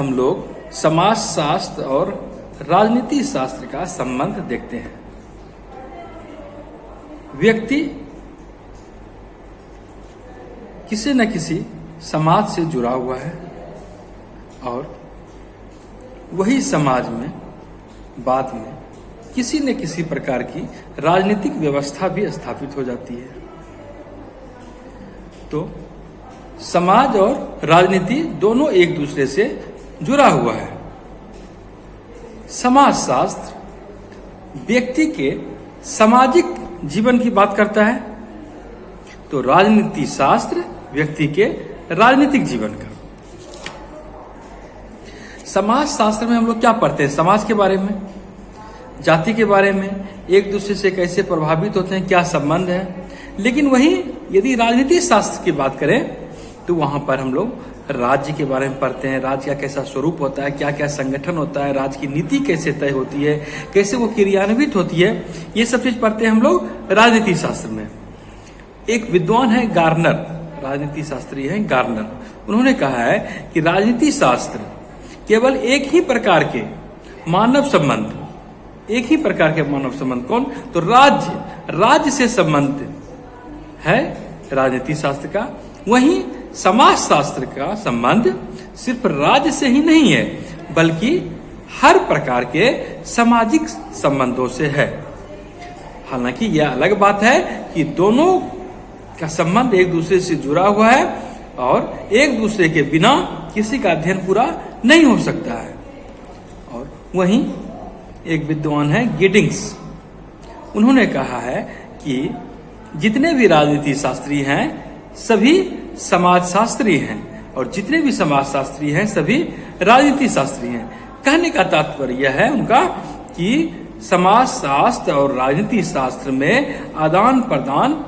हम लोग समाज शास्त्र और राजनीति शास्त्र का संबंध देखते हैं। व्यक्ति किसी न किसी समाज से जुड़ा हुआ है और वही समाज में बाद में किसी न किसी प्रकार की राजनीतिक व्यवस्था भी स्थापित हो जाती है। तो समाज और राजनीति दोनों एक दूसरे से जुड़ा हुआ है। समाज शास्त्र व्यक्ति के सामाजिक जीवन की बात करता है, तो राजनीति शास्त्र व्यक्ति के राजनीतिक जीवन का। समाज शास्त्र में हम लोग क्या पढ़ते हैं? समाज के बारे में, जाति के बारे में, एक दूसरे से कैसे प्रभावित होते हैं, क्या संबंध है। लेकिन वहीं यदि राजनीति शास्त्र की बात करें तो वहां पर हम लोग राज्य के बारे में पढ़ते हैं। राज्य का कैसा स्वरूप होता है, क्या क्या संगठन होता है, राज्य की नीति कैसे तय होती है, कैसे वो क्रियान्वित होती है, ये सब चीज पढ़ते हैं हम लोग राजनीति शास्त्र में। एक विद्वान है गार्नर, राजनीति शास्त्री है गार्नर। उन्होंने कहा है कि राजनीति शास्त्र केवल एक ही प्रकार के मानव संबंध, एक ही प्रकार के मानव संबंध, कौन? तो राज्य से संबंध है राजनीति शास्त्र का। वहीं समाज शास्त्र का संबंध सिर्फ राज्य से ही नहीं है, बल्कि हर प्रकार के सामाजिक संबंधों से है। हालांकि यह अलग बात है कि दोनों का संबंध एक दूसरे से जुड़ा हुआ है और एक दूसरे के बिना किसी का अध्ययन पूरा नहीं हो सकता है। और वहीं एक विद्वान है गिडिंग्स। उन्होंने कहा है कि जितने भी राजनीति शास्त्री हैं सभी समाज शास्त्री हैं और जितने भी समाज शास्त्री हैं सभी राजनीति शास्त्री हैं। कहने का तात्पर्य यह है उनका कि समाज शास्त्र और राजनीति शास्त्र में आदान प्रदान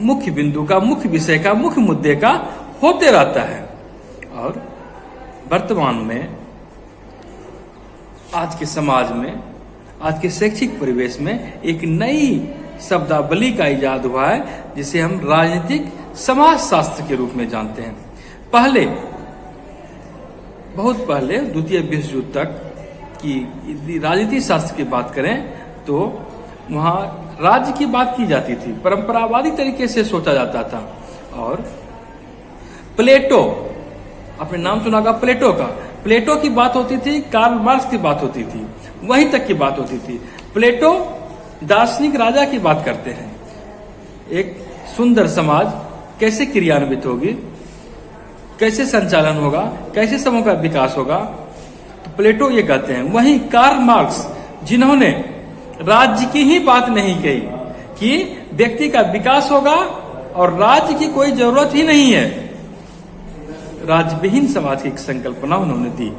मुख्य बिंदु का, मुख्य विषय का, मुख्य मुद्दे का होते रहता है। और वर्तमान में आज के समाज में, आज के शैक्षिक परिवेश में एक नई शब्दावली का इजाद हुआ है जिसे हम राजनीतिक समाज शास्त्र के रूप में जानते हैं। पहले, बहुत पहले, द्वितीय विश्व युद्ध तक की राजनीति शास्त्र की बात करें तो वहां राज्य की बात की जाती थी, परंपरावादी तरीके से सोचा जाता था। और प्लेटो, आपने नाम सुना होगा प्लेटो का, प्लेटो की बात होती थी, कार्ल मार्क्स की बात होती थी, वहीं तक की बात होती थी। प्लेटो दार्शनिक राजा की बात करते हैं, एक सुंदर समाज कैसे क्रियान्वित होगी, कैसे संचालन होगा, कैसे समूह का विकास होगा, तो प्लेटो ये कहते हैं। वहीं कार्ल मार्क्स, जिन्होंने राज्य की ही बात नहीं कही कि व्यक्ति का विकास होगा और राज्य की कोई जरूरत ही नहीं है, राज्य विहीन समाज की एक संकल्पना उन्होंने दी।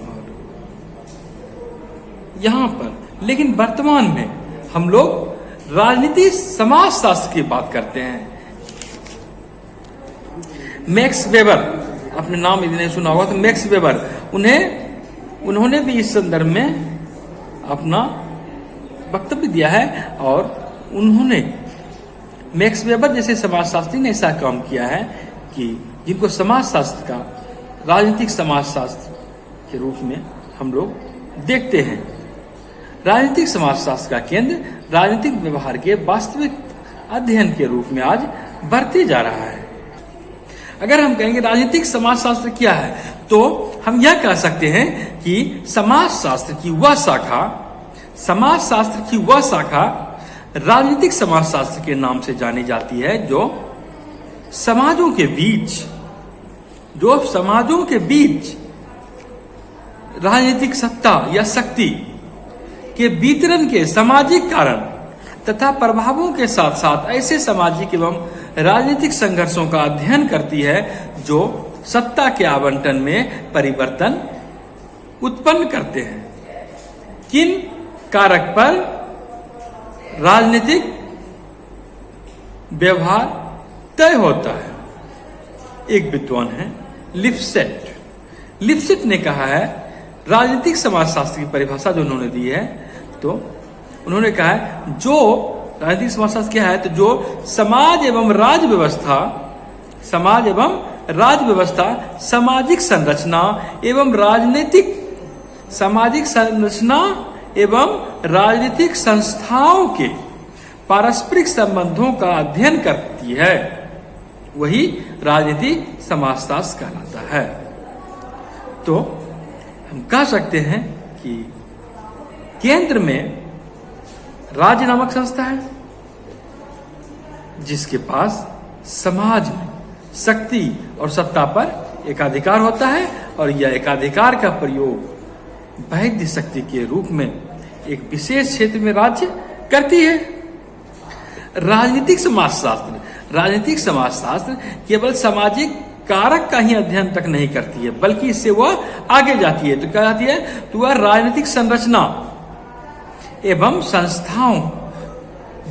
और यहां पर लेकिन वर्तमान में हम लोग राजनीति समाज शास्त्र की बात करते हैं। मैक्स वेबर, अपने नाम यदि नहीं सुना होगा तो मैक्स वेबर, उन्होंने भी इस संदर्भ में अपना वक्तव्य दिया है। और उन्होंने, मैक्स वेबर जैसे समाजशास्त्री ने ऐसा काम किया है कि जिनको समाज शास्त्र का राजनीतिक समाज शास्त्र के रूप में हम लोग देखते हैं। राजनीतिक समाज शास्त्र का केंद्र राजनीतिक व्यवहार के वास्तविक अध्ययन के रूप में आज बढ़ते जा रहा है। अगर हम कहेंगे राजनीतिक समाज शास्त्र क्या है, तो हम यह कह सकते हैं कि समाज शास्त्र की वह शाखा राजनीतिक समाज शास्त्र के नाम से जानी जाती है जो समाजों के बीच राजनीतिक सत्ता या शक्ति के वितरण के सामाजिक कारण तथा प्रभावों के साथ साथ ऐसे सामाजिक एवं राजनीतिक संघर्षों का अध्ययन करती है जो सत्ता के आवंटन में परिवर्तन उत्पन्न करते हैं। किन कारक पर राजनीतिक व्यवहार तय होता है? एक विद्वान है लिप्सेट ने कहा है, राजनीतिक समाजशास्त्र की परिभाषा जो उन्होंने दी है, तो उन्होंने कहा है जो राजनीतिक समाजशास्त्र क्या है, तो जो समाज एवं राज्य व्यवस्था सामाजिक संरचना एवं राजनीतिक संस्थाओं के पारस्परिक संबंधों का अध्ययन करती है, वही राजनीति समाजशास्त्र कहलाता है। तो हम कह सकते हैं कि केंद्र में राज्य नामक संस्था है, जिसके पास समाज में शक्ति और सत्ता पर एकाधिकार होता है, और यह एकाधिकार का प्रयोग वैध शक्ति के रूप में एक विशेष क्षेत्र में राज्य करती है। राजनीतिक समाजशास्त्र केवल सामाजिक कारक का ही अध्ययन तक नहीं करती है, बल्कि इससे वह आगे जाती है। तो क्या जाती है? तो वह राजनीतिक संरचना एवं संस्थाओं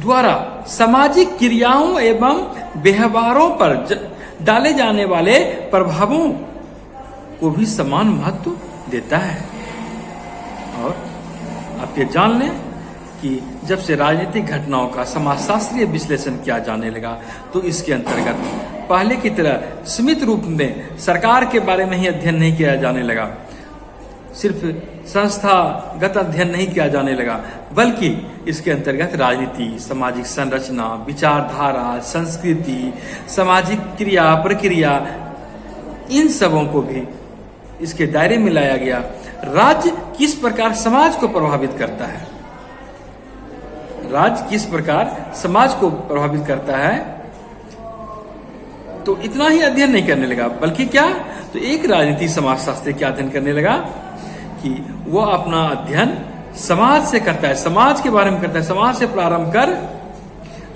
द्वारा सामाजिक क्रियाओं एवं व्यवहारों पर डाले जाने वाले प्रभावों को भी समान महत्व देता है। और आप ये जान लें कि जब से राजनीतिक घटनाओं का समाजशास्त्रीय विश्लेषण किया जाने लगा, तो इसके अंतर्गत पहले की तरह सीमित रूप में सरकार के बारे में ही अध्ययन नहीं किया जाने लगा, सिर्फ संस्थागत अध्ययन नहीं किया जाने लगा, बल्कि इसके अंतर्गत राजनीति, सामाजिक संरचना, विचारधारा, संस्कृति, सामाजिक क्रिया प्रक्रिया, इन सबों को भी इसके दायरे में लाया गया। राज्य किस प्रकार समाज को प्रभावित करता है, राज्य किस प्रकार समाज को प्रभावित करता है, तो इतना ही अध्ययन नहीं करने लगा, बल्कि क्या, तो एक राजनीति समाजशास्त्री क्या अध्ययन करने लगा कि वो अपना अध्ययन समाज से करता है, समाज के बारे में करता है, समाज से प्रारंभ कर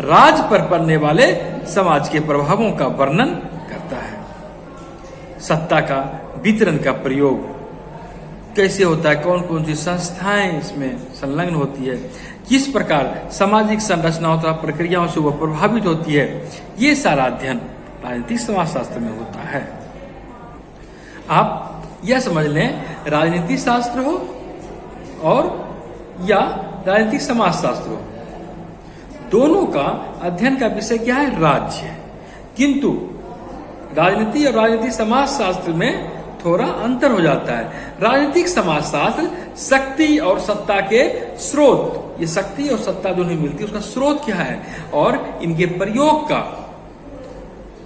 राज्य पर पड़ने वाले समाज के प्रभावों का वर्णन करता है। सत्ता का वितरण का प्रयोग कैसे होता है, कौन कौन सी संस्थाएं इसमें संलग्न होती है, किस प्रकार सामाजिक संरचनाओं तथा प्रक्रियाओं से वह प्रभावित होती है, ये सारा अध्ययन राजनीतिक समाजशास्त्र में होता है। आप यह समझ लें, राजनीति शास्त्र हो और या राजनीतिक समाजशास्त्र हो, दोनों का अध्ययन का विषय क्या है, राज्य है। किंतु राजनीति और राजनीतिक समाजशास्त्र में थोड़ा अंतर हो जाता है। राजनीतिक समाजशास्त्र शक्ति और सत्ता के स्रोत, ये शक्ति और सत्ता दोनों मिलती है, उसका स्रोत क्या है और इनके प्रयोग का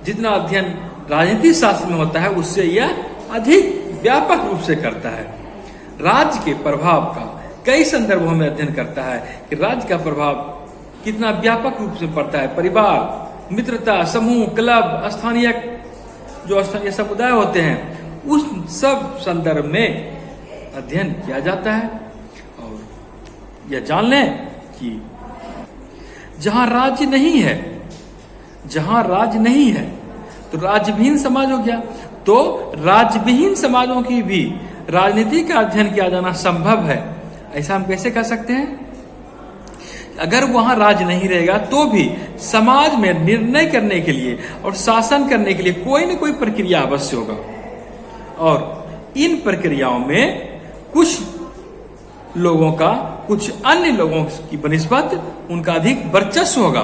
जितना अध्ययन राजनीतिक शास्त्र में होता है, उससे यह अधिक व्यापक रूप से करता है। राज्य के प्रभाव का कई संदर्भों में अध्ययन करता है कि राज्य का प्रभाव कितना व्यापक रूप से पड़ता है। परिवार, मित्रता, समूह, क्लब, स्थानीय समुदाय होते हैं, उस सब संदर्भ में अध्ययन किया जाता है। और यह जान लें कि जहां राज्य नहीं है तो राज्यविहीन समाज हो गया। तो राज्यविहीन समाजों की भी राजनीति का अध्ययन किया जाना संभव है। ऐसा हम कैसे कर सकते हैं? अगर वहां राज्य नहीं रहेगा तो भी समाज में निर्णय करने के लिए और शासन करने के लिए कोई न कोई प्रक्रिया अवश्य होगा, और इन प्रक्रियाओं में कुछ लोगों का कुछ अन्य लोगों की बनिस्बत उनका अधिक वर्चस्व होगा।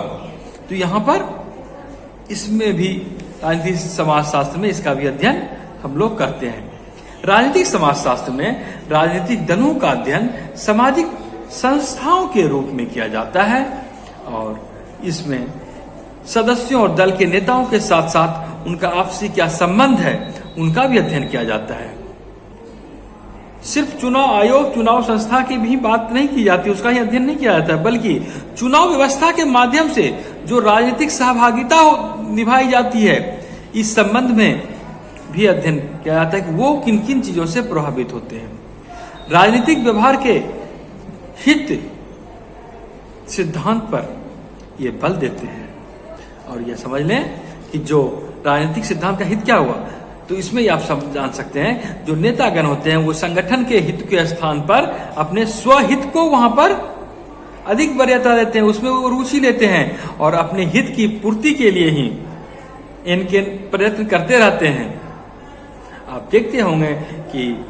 तो यहां पर इसमें भी राजनीतिक समाजशास्त्र में इसका भी अध्ययन हम लोग करते हैं। राजनीतिक समाजशास्त्र में राजनीतिक दलों का अध्ययन सामाजिक संस्थाओं के रूप में किया जाता है, और इसमें सदस्यों और दल के नेताओं के साथ साथ उनका आपसी क्या संबंध है, उनका भी अध्ययन किया जाता है। सिर्फ चुनाव आयोग, चुनाव संस्था की भी बात नहीं की जाती, उसका ही अध्ययन नहीं किया जाता, बल्कि चुनाव व्यवस्था के माध्यम से जो राजनीतिक सहभागिता निभाई जाती है, इस संबंध में भी अध्ययन किया जाता है कि वो किन किन चीजों से प्रभावित होते हैं। राजनीतिक व्यवहार के हित सिद्धांत पर ये बल देते हैं, और यह समझ लें कि जो राजनीतिक सिद्धांत का हित क्या हुआ, तो इसमें आप सब जान सकते हैं जो नेतागण होते हैं वो संगठन के हित के स्थान पर अपने स्वहित को वहां पर अधिक वरीयता देते हैं, उसमें वो रुचि लेते हैं और अपने हित की पूर्ति के लिए ही इनके प्रयत्न करते रहते हैं। आप देखते होंगे कि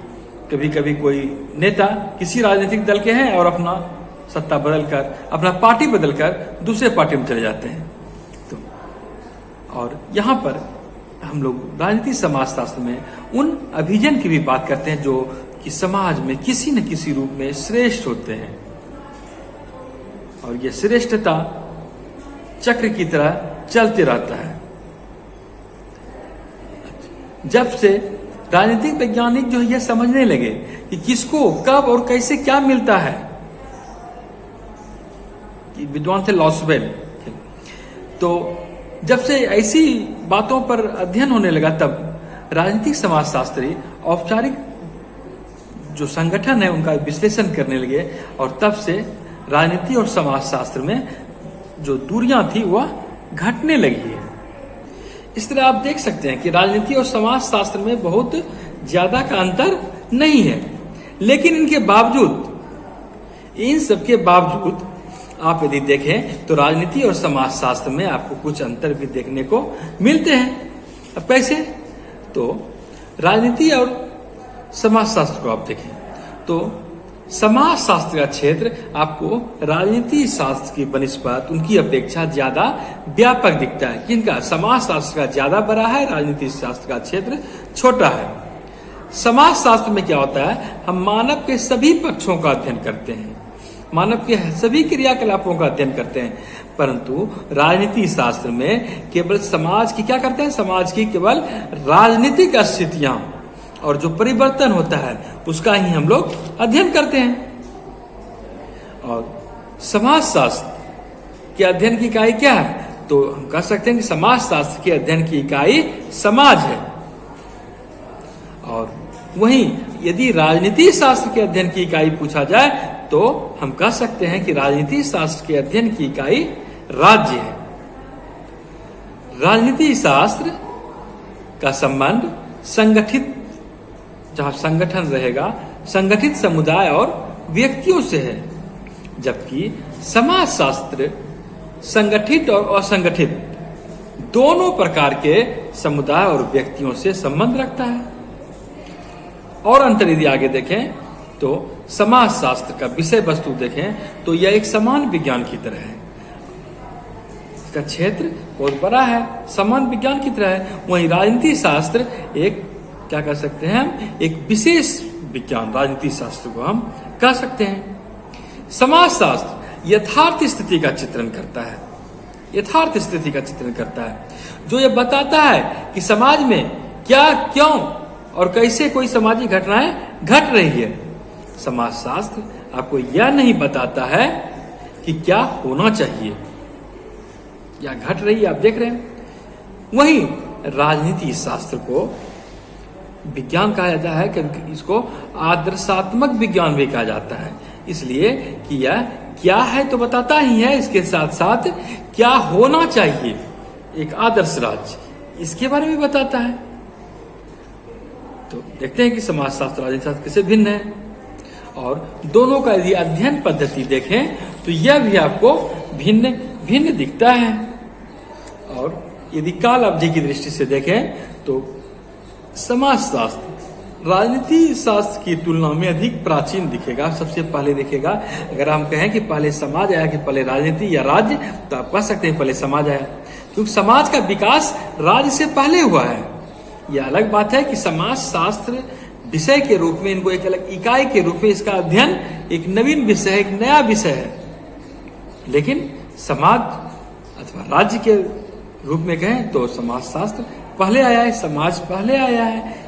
कभी कभी कोई नेता किसी राजनीतिक दल के हैं और अपना सत्ता बदलकर, अपना पार्टी बदलकर दूसरे पार्टी में चले जाते हैं। तो और यहाँ पर हम लोग राजनीति समाज शास्त्र में उन अभिजन की भी बात करते हैं जो कि समाज में किसी न किसी रूप में श्रेष्ठ होते हैं, और ये श्रेष्ठता चक्र की तरह चलते रहता है। जब से राजनीतिक वैज्ञानिक जो है यह समझने लगे कि किसको कब और कैसे क्या मिलता है, विद्वान थे लॉसवेल, तो जब से ऐसी बातों पर अध्ययन होने लगा तब राजनीतिक समाजशास्त्री औपचारिक जो संगठन है उनका विश्लेषण करने लगे, और तब से राजनीति और समाजशास्त्र में जो दूरियां थी वह घटने लगी है। इस तरह आप देख सकते हैं कि राजनीति और समाजशास्त्र में बहुत ज्यादा का अंतर नहीं है, लेकिन इनके बावजूद, इन सबके बावजूद आप यदि देखें तो राजनीति और समाजशास्त्र में आपको कुछ अंतर भी देखने को मिलते हैं। अब कैसे? तो राजनीति और समाजशास्त्र को आप देखें तो समाजशास्त्र का क्षेत्र आपको राजनीति शास्त्र की बनिस्पत उनकी अपेक्षा ज्यादा व्यापक दिखता है। किनका? समाजशास्त्र का ज्यादा बड़ा है, राजनीति शास्त्र का क्षेत्र छोटा है। समाजशास्त्र में क्या होता है, हम मानव के सभी पक्षों का अध्ययन करते हैं, मानव के सभी क्रियाकलापों का अध्ययन करते हैं, परंतु राजनीति शास्त्र में केवल समाज की क्या करते हैं, समाज की केवल राजनीतिक स्थितियां और जो परिवर्तन होता है उसका ही हम लोग अध्ययन करते हैं। और समाजशास्त्र के अध्ययन की इकाई क्या है, तो हम कह सकते हैं कि समाजशास्त्र के अध्ययन की इकाई समाज है। और वहीं यदि राजनीति शास्त्र के अध्ययन की इकाई पूछा जाए तो हम कह सकते हैं कि राजनीति शास्त्र के अध्ययन की इकाई राज्य है। राजनीति शास्त्र का संबंध संगठित, जहां संगठन रहेगा, संगठित समुदाय और व्यक्तियों से है, जबकि समाजशास्त्र संगठित और असंगठित दोनों प्रकार के समुदाय और व्यक्तियों से संबंध रखता है। और अंतर यदि आगे देखें तो समाजशास्त्र का विषय वस्तु देखें तो यह एक समान विज्ञान की तरह है, इसका क्षेत्र बहुत बड़ा है, समान विज्ञान की तरह है। वहीं राजनीति शास्त्र एक क्या कह सकते हैं हम, एक विशेष विज्ञान राजनीति शास्त्र को हम कह सकते हैं। समाजशास्त्र यथार्थ स्थिति का चित्रण करता है, यथार्थ स्थिति का चित्रण करता है, जो यह बताता है कि समाज में क्या, क्यों और कैसे कोई सामाजिक घटनाएं घट रही है। समाजशास्त्र आपको यह नहीं बताता है कि क्या होना चाहिए या घट रही है, आप देख रहे हैं। वहीं राजनीति शास्त्र को विज्ञान कहा जाता है, क्योंकि इसको आदर्शात्मक विज्ञान भी कहा जाता है, इसलिए कि यह क्या है तो बताता ही है, इसके साथ साथ क्या होना चाहिए एक आदर्श राज्य, इसके बारे में बताता है। तो देखते हैं कि समाजशास्त्र राजनीति शास्त्र कैसे भिन्न है, और दोनों का यदि अध्ययन पद्धति देखें तो यह भी आपको भिन्न भिन्न दिखता है। और यदि काल अवधि की दृष्टि से देखें तो समाजशास्त्र राजनीति शास्त्र की तुलना में अधिक प्राचीन दिखेगा, सबसे पहले दिखेगा। अगर हम कहें कि पहले समाज आया कि पहले राजनीति या राज्य, तो आप कह सकते हैं पहले समाज आया, क्योंकि समाज का विकास राज्य से पहले हुआ है। यह अलग बात है कि समाज शास्त्र विषय के रूप में, इनको एक अलग इकाई के रूप में इसका अध्ययन एक नवीन विषय है, एक नया विषय है। लेकिन समाज अथवा राज्य के रूप में कहें तो समाज शास्त्र पहले आया है, समाज पहले आया है।